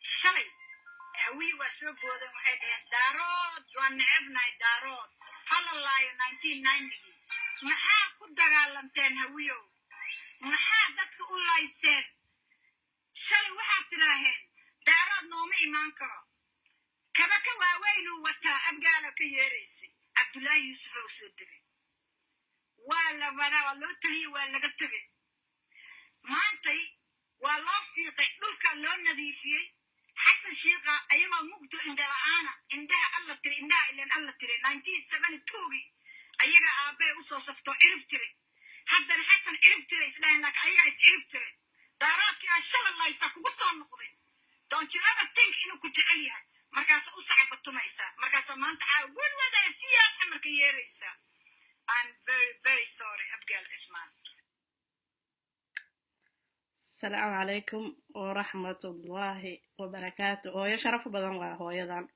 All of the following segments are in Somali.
shalay hawi wasoo boodan waxay dhaheen daarood waan necebnahay daarood halalaayo 1990 maxaa ku dagaalanteen hawiyow maxaa dadka u layseen shalay waxaad tidhaaheen daarood nooma imaan karo kaba ka waaweynuu wataa abgaala ka yeeraysay cabdullaahi yuusuf oo soo degay waa la wadaa waa loo taliyey waa laga tegay maantay waa loo fiiqay dhulka loo nadiifiyey حسن شيخة أيما مقدو إن دلعانا إندها الله تري إندها إلين الله تري 1972 أيها آباء وصوصفتو عرب تري حتى حسن عرب تري إسلام لك أيها إس عرب تري داراك يا شاء الله يساكو وصل نقضي don't you ever think إنو كنت عليها مركز أصعب التميسة مركز ما أنت عاود وذا سياق أمريكا يريسا I'm very very sorry أبقى الإسمان. السلام عليكم ورحمة الله وبركاته. هو شرف بدن هو يدان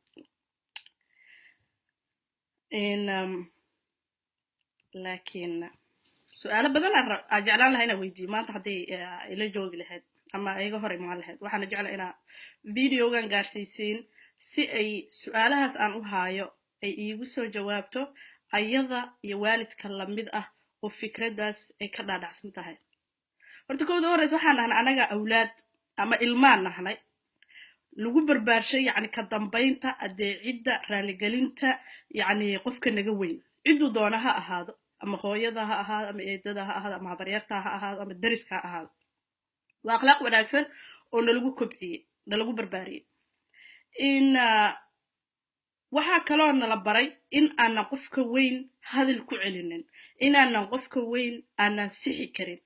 لكن سؤال بدن أجعلان لهنا ويجي ما تحدي إلى جوج لهاد أما أيجا هري مع لهاد وحنا جعل إنا فيديو كان قارسيسين سي أي سؤالها سأن وهايو أي يجوسو جوابته أيضا يوالد كلام بدأ وفكرة داس أي كذا داس متاهي horta kooda horeysa waxaan nahnay anaga awlaad ama ilmaan nahnay lagu barbaarshay yani ka dambeynta adeecidda raaligelinta yani qofka naga weyn ciduu doona ha ahaado ama hooyada ha ahaado ama eedada ha ahaado ama habaryarta ha ahaado ama dariska ha ahaado waa akhlaaq wanaagsan oo nalagu kobciyey nalagu barbaariyey waxaa kaloo nala baray in aanan qofka weyn hadal ku celinin inaanan qofka weyn aanan sixi karin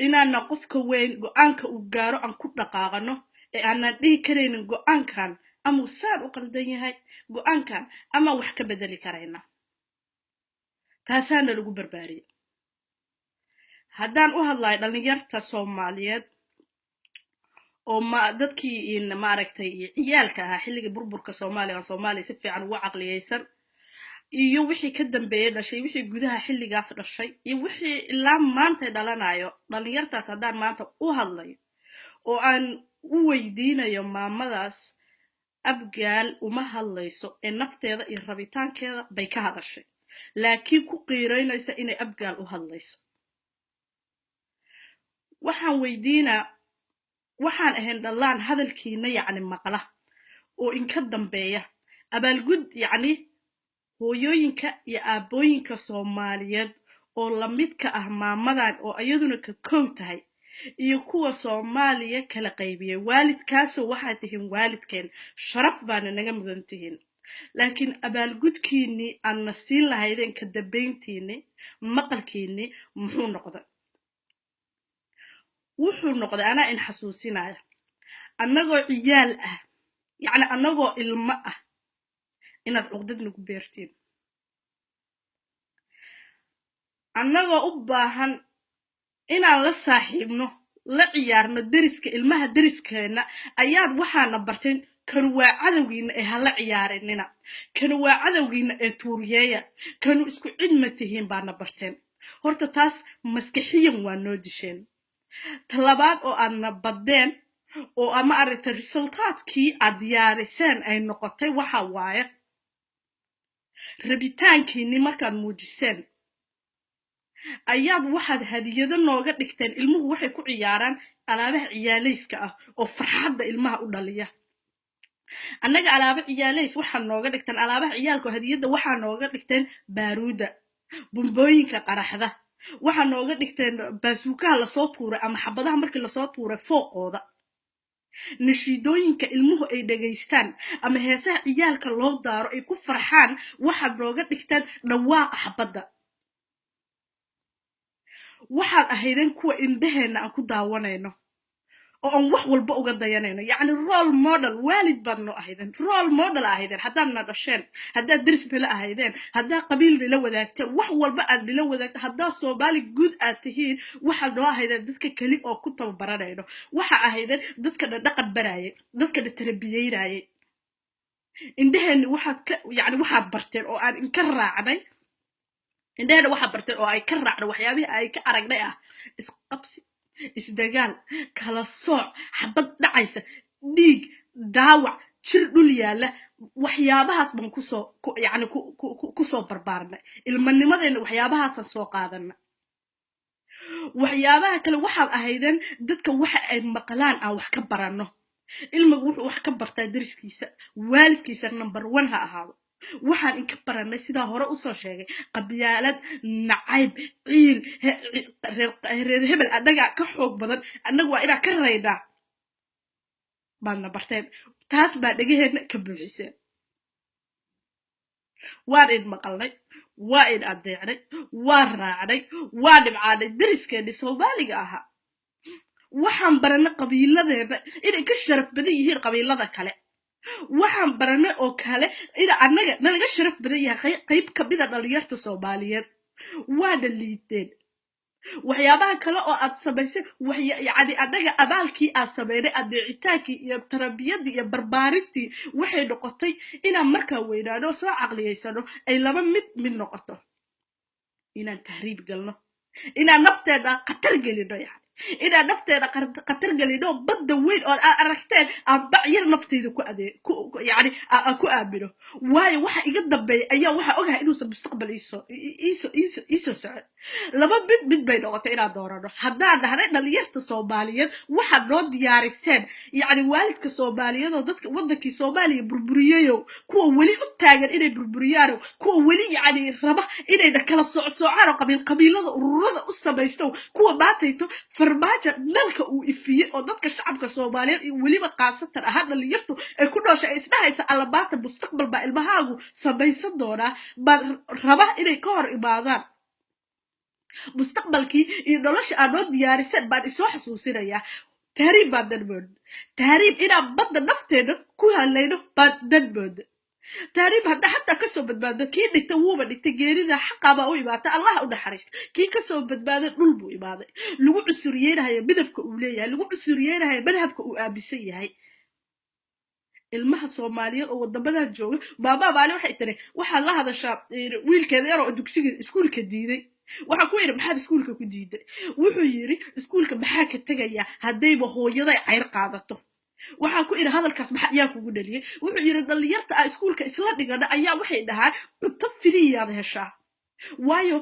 inaana qofka weyn go'aanka uu gaaro aan ku dhaqaaqano ee aanan dhihi kareynin go'aankan ama saan u qaldan yahay go'aankan ama wax ka bedeli karayna taasaana lagu barbaariyey haddaan u hadlayo dhalinyarta Soomaaliyeed oo dadkii maaragtay ciyaalka ahaa xilliga burburka Soomaaliya si fiican ugu caqliyeysan iyo wixii ka dambeeyay dhashay wixii gudaha xilligaas dhashay iyo wixii ilaa maanta dhalanayo dhalinyartaas haddaan maanta u hadlayo oo aan u weydiinayo maamadaas abgaal uma hadlayso ee nafteeda iyo rabitaankeeda bay ka hadashay laakiin ku qiireynaysa inay abgaal u hadlayso waxaan weydiinaa waxaan ahayn dhalaan hadalkiina yacni maqla oo in ka dambeeya abaalgud yacni hooyooyinka iyo aabooyinka Soomaaliyeed oo la midka ah maamadan oo ayaduna ka koow tahay iyo kuwa Soomaaliya kala qaybiyay waalidkaasoo waxay tihiin waalidkeen sharaf baana naga mudan tihiin laakiin abaalgudkiini aan nasiin lahaydeen ka dambeyntiini maqalkiini wuxuu noqday anaa in xasuusinaya annagoo ciyaal ah yacni annagoo ilmo ah inaad cuqdad nagu beertiin annagoo u baahan inaan la saaxiibno la ciyaarno deriska ilmaha deriskeena ayaad waxaana barteen kan waa cadowgiina ee hala ciyaarinina kan waa cadowgiina ee tuuriyeeya kanu isku cid ma tihiin baana barteen horta taas maskaxiyan waa noo disheen talabaad oo aadna badeen oo ama arrinta resultaadkii aad diyaariseen ay noqotay waxa waaye rabitaankiini markaad muujiseen ayaad waxaad hadiyado nooga dhigteen ilmuhu waxay ku ciyaaraan alaabaha ciyaalayska ah oo farxadda ilmaha u dhaliya annaga alaaba ciyaalays waxaa nooga dhigteen alaabaha ciyaalka hadiyada waxaa nooga dhigteen baaruuda bumbooyinka qaraxda waxaa nooga dhigteen baasuukaha lasoo tuuray ama xabadaha markii lasoo tuuray fooqooda nashiidooyinka ilmuhu ay dhageystaan ama heesaha ciyaalka loo daaro ay ku farxaan waxaad nooga dhigtaan dhawaaqa xabadda waxaad ahaydeen kuwa indhaheena aan ku daawanayno oo aan wax walba uga dayanayno yacni role model waalid baad noo ahaydeen role model ahaydeen haddaad na dhasheen haddaad deris nila ahaydeen haddaad qabiil nila wadaagteen wax walba aad nila wadaagteen haddaad Soomaali guud aad tihiin waxaad noo ahaydeen dadka keli oo ku tababaranayno waxa ahaydeen dadka dhaqan baraayay dadka tarbiyeynayay indhaheena waxaad barteen oo aan inka raacnay indhaheena waxaad barteen oo ay ka raacno waxyaabihii ay ka aragnay ah isqabsi isdagaal kala sooc xabad dhacaysa dhiig daawac jir dhul yaalla waxyaabahaas baan yani kusoo barbaarnay ilmanimadeena waxyaabahaasaan soo qaadana waxyaabaha kale waxaad ahaydeen dadka waxa ay maqlaan aan wax ka baranno ilmigu wuxuu wax ka bartaa dariskiisa waalidkiisa number 1 ha ahaado waxaan inka baranay sidaa hore usoo sheegay qabyaalad nacayb ciil reer hebel anaga ka xoog badan annagu waa inaan ka raydhaa baadna barteen taas baa dhagaheedna ka buuxiseen waan id maqalnay waa id adeecnay waa raacnay waa dhibcaanay dariskeennii soomaaliga ahaa waxaan baranay qabiiladeena inay ka sharaf badan yihiin qabiilada kale waxaan baranay oo kale ina annaga nalaga sharaf badan yahay qayb ka mida dhalinyarta soomaaliyeed waana liiteen waxyaabaha kale oo aad samaysay yani annaga abaalkii aad sameynay adeecitaankii iyo tarbiyadii iyo barbaarintii waxay noqotay inaan markaa weynaano soo caqliyaysano ay laba mid noqoto inaan tahriib galno inaan nafteena khatar gelino yani inaan nafteena khatar gelino badda weyn oo aad aragteen aan bacyar nafteyda yani ku aamino waayo waxa iga dambeeya ayaa waxa ogahay inuusan mustaqbal iisoo socon laba mid bay noqotay inaan doorano haddaan dhahnay dhalinyarta soomaaliyeed waxaad noo diyaariseen yani waalidka soomaaliyeed oo dadka waddankii soomaaliya burburiyayo kuwa weli u taagan inay burburiyaano kuwa weli yani raba inayna kala soocaan oo qabiilada ururada u samaysto kuwa maantayto farmaajo dalka uu ifiyey oo dadka shacabka soomaaliyeed iyo weliba qaasatan ahaa dhalinyartu ay ku nooshay ay isdhahaysa allabaata mustaqbal baa ilmahaagu samaysan doonaa baad raba inay ka hor imaadaan mustaqbalkii iyo nolosha aad noo diyaariseen baan isoo xasuusinayaa tahriib baan danmooda tahriib inaan badda nafteena ku hadlayno baan danmooda tahriib hadda xataa kasoo badbaado kii dhigta wuuba dhigtay geerida xaqabaa u imaatay allah u naxariisto kii kasoo badbaaday dhul buu imaaday lagu cusuryeynahaya midabka uu leeyahay lagu cusuryeynahaya madhabka uu aaminsan yahay ilmaha soomaaliyeed oo wadamadan jooga baabaa baali waxay tiri waxaad la hadashaa wiilkeeda yar oo dugsiga iskuulka diiday waxaan ku yidhi maxaad iskuulka ku diiday wuxuu yidhi iskuulka maxaa ka tegayaa haddayba hooyaday cayr qaadato waxaan ku yidhi hadalkaas maxaa ayaa kugu dhaliyay wuxuu yidhi dhalinyarta ah iskuulka isla dhigana ayaa waxay dhahaan cunto filiyaad heshaa waayo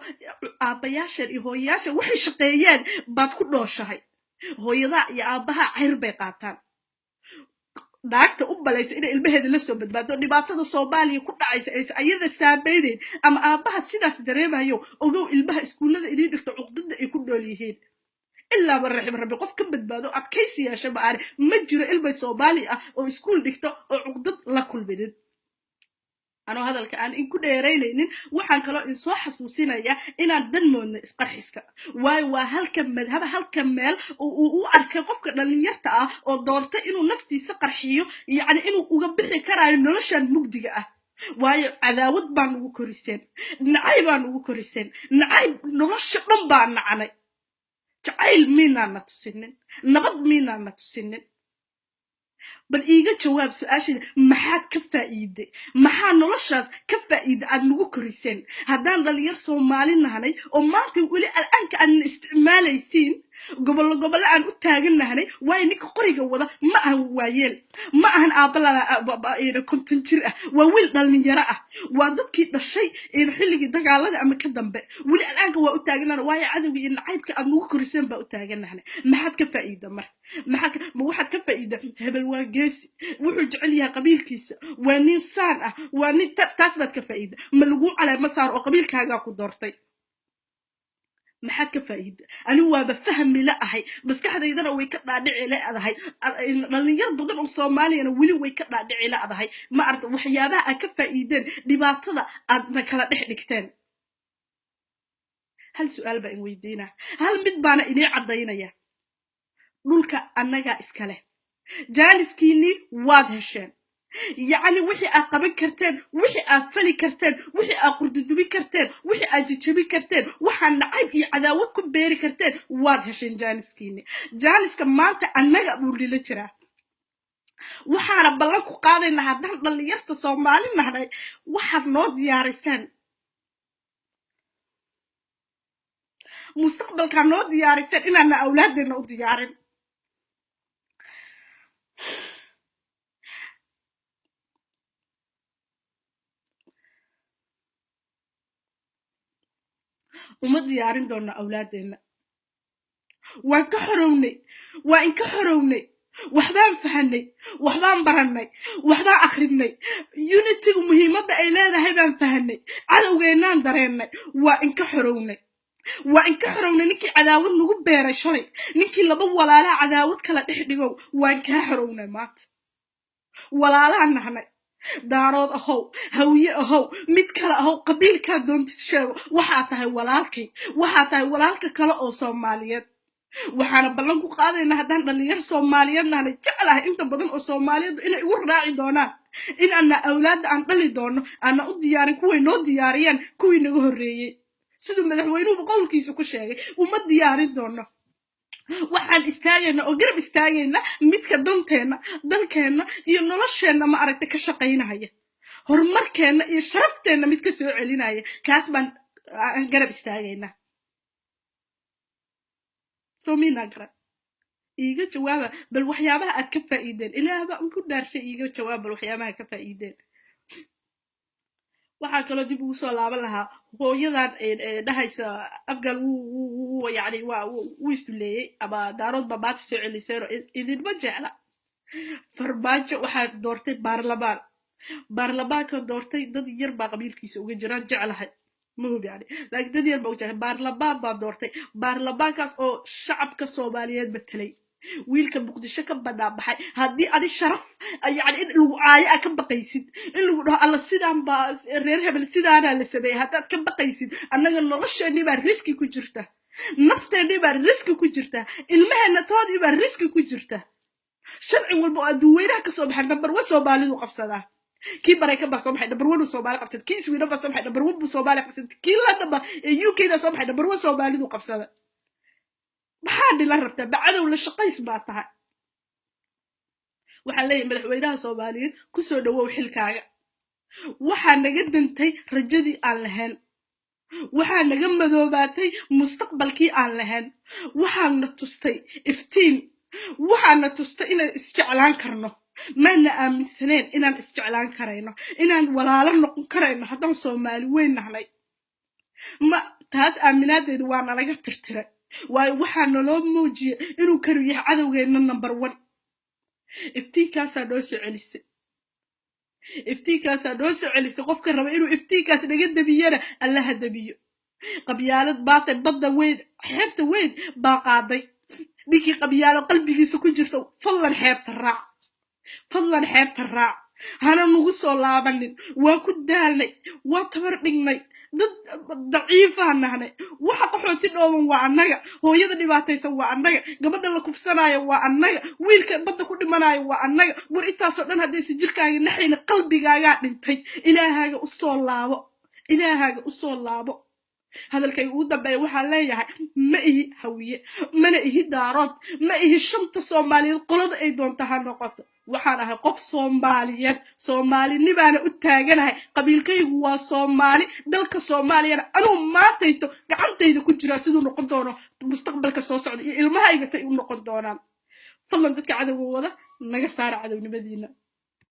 aabbayaashan iyo hooyayaashan waxay shaqeeyeen baad ku dhooshahay hooyadaa iyo aabbaha cayr bay qaataan naagta u balaysa inay ilmaheeda la soo badbaado dhibaatada soomaaliya ku dhacaysa aysa ayada saameyneyn ama aabbaha sidaas dareemayo ogow ilmaha iskuullada inay dhigto cuqdada ay ku nool yihiin ilaa man raxim rabbi qof ka badbaado adkaysi yeesha ma aane ma jiro ilmay soomaali ah oo iskuul dhigto oo cuqdad la kulminin anoo hadalka aan inku dheeraynaynin waxaan kaloo insoo xasuusinayaa inaan danmoodna isqarxiska waayo waa halka meel uu u arkay qofka dhalinyarta ah oo doortay inuu naftiisa qarxiyo yacni inuu uga bixi karaayo noloshan mugdiga ah waayo cadaawad baa nugu koriseen nacay baa nugu koriseen nacay nolosha dhan baa nacnay jacayl miinaana tusinin nabad miinaana tusinin bal iiga jawaab su-aashida maxaad ka faa'iiday maxaa noloshaas ka faa'iida aad nagu koriseen haddaan dhalinyar soomaali nahnay oo maanta weli al'aanka aadna isticmaalaysiin gobollo aan u taagan nahnay waayo ninka qoriga wada ma ahan waayeel ma ahan aabbalada konton jir ah waa wiil dhalinyaro ah waa dadkii dhashay xilligii dagaalada ama ka dambe weli al'aanka waa u taagan nahnay waayo cadowga iyo nacaybka aad nagu koriseen baa u taagan nahnay maxaad ka faa'iida mar ma waxaad ka faa'iida hebel waa geesi wuxuu jecel yahay qabiilkiisa waa nin saan ah waa nin taas baad ka faa'iida ma lagu caleema saar oo qabiilkaagaa ku doortay maxaad ka faa'iida anigu waaba fahmi la ahay maskaxdaydana way ka dhaadhici leedahay dhalinyar badan oo soomaaliyana weli way ka dhaadhici leedahay ma aragta waxyaabaha aad ka faa'iideen dhibaatada aadna kala dhex dhigteen hal su'aal baa in weydiinaa hal mid baana inii caddaynaya dhulka annagaa iskale jaaliskiinii waad hesheen yacni wixii aad qaban karteen wixii aad fali karteen wixii aad qurdudubi karteen wixii aad jijabin karteen waxaad nacayb iyo cadaawad ku beeri karteen waad hesheen jaaliskiinii jaaliska maanta annaga buu lila jiraa waxaana ballan ku qaadaynaa haddaan dhalinyarta soomaali nahnay waxaad noo diyaaraysaan mustaqbalkaa noo diyaaraysaan inaana awlaadeenna u diyaarin uma diyaarin doona awlaadeena waan ka xorownay waa in ka xorownay waxbaan fahanay waxbaan baranay waxbaan akhrinay unity muhiimadda ay leedahay baan fahanay cadawgeenaan dareennay waa in ka xorownay waa in ka xorownay ninkii cadaawad nagu beeray shalay ninkii laba walaalaha cadaawad kala dhex dhigow waan kaa xorownay maanta walaalahan nahnay daarood ahow hawiye ahow mid kale ahow qabiilkaa doontid sheego waxaa tahay walaalkay waxaa tahay walaalka kale oo Soomaaliyeed waxaana ballan ku qaadaynaa haddaan dhalinyar Soomaaliyeed nahnay jeclahay inta badan oo Soomaaliyeed inay ugu raaci doonaan in ana awlaadda aan dhali doono ana u diyaarin kuway noo diyaariyeen kuwii naga horreeyay sidoo madaxweynuhu qowlkiisa ku sheegay uma diyaarin doono waxaan istaagayna oo garab istaagayna midka danteena dalkeena iyo nolosheena ma aragtay ka shaqaynaya horumarkeena iyo sharafteena mid ka soo celinaya kaas baan garab istaagayna soomina gara iiga jawaaba bal waxyaabaha aad ka faa'iideen ilaahba aan ku dhaarshay iiga jawaab bal waxyaabaha ka faa'iideen waxaa kaloo dib ugu soo laaban lahaa hooyadan dhahaysa afgal yani wuu isduleeyey ama daarood babaata soo celiseen idinma jecla farmaajo waxaa doortay baarlamaanka doortay dad yar baa qabiilkiisa uga jiraan jeclahay مهم يعني لكن دنيا الموجة بارلمان بدورتي بارلمان كاس أو شعب كصوماليات بتلي ويل كمقدشة كبنا بحي هذه أنا شرف يعني إن الوعي أكم بقيسين إنه الله السيدان باس ريرها بالسيدان على السبيع هذا كم بقيسين أنا قلنا رش إني بريسكي كجرته نفط إني بريسكي كجرته المهنة تاني بريسكي كجرته شرع والمؤدوينها كصومح نمبر وصومالي وقفصنا كي بريكا بصومح نمبر 1 وصومالي قفصت كي سوينا بصومح نمبر 1 وصومالي قفصت كي لندن يو كي صومح نمبر 1 وصومالي وقفصنا maxaan la rabtaa bacada wala shaqays baa tahay waxaan leeyahay madaxweynaha Soomaaliyeed ku soo dhawow xilkaaga waxa naga dantay rajadii aan lahayn waxa naga madoobaatay mustaqbalkii aan lahayn waxaan na tustay iftiin waxaan na tustay inaan isjeclaan karno mana aaminsaneen inaan isjeclaan karayno inaan walaalo noqon karayno haddaan Soomaali weyn nahnay ma taas aaminaadeedu waa nalaga tirtiray waxaana loo muujiyay inuu karu yahay cadawgeena number 1 iftiinkaas doo soo celisay qofka raba inuu iftiinkaas naga dabiyana allaha dabiyo qabyaalad baatay badda weyn xeebta weyn baa qaaday dhigi qabyaalad qalbigiisa ku jirto fadlan xeebta raac hana nugu soo laabanin waa ku daalnay waa tabar dhignay dad daciifaan nahnay waxa qaxooti dhooban waa annaga hooyada dhibaataysan waa annaga gabadha la kufsanaayo waa annaga wiilka badda ku dhimanayo waa annaga war intaasoo dhan haddaysa jirkaaga naxayna qalbigaagaa dhintay ilaahaaga u soo laabo hadalkay ugu dambeeya waxaan leeyahay ma ihi hawiye mana ihi daarood ma ihi shanta Soomaaliyeed qolada ay doonto ha noqoto waxaan ahay qof Soomaaliyeed Soomaalinimaana u taaganahay qabiilkaygu waa Soomaali dalka Soomaaliyana anuu maantayto gacantayda ku jira sidoo noqon doono mustaqbalka soo socda iyo ilmahayga say u noqon doonaan fadlan dadka cadawga wada naga saara cadawnimadiina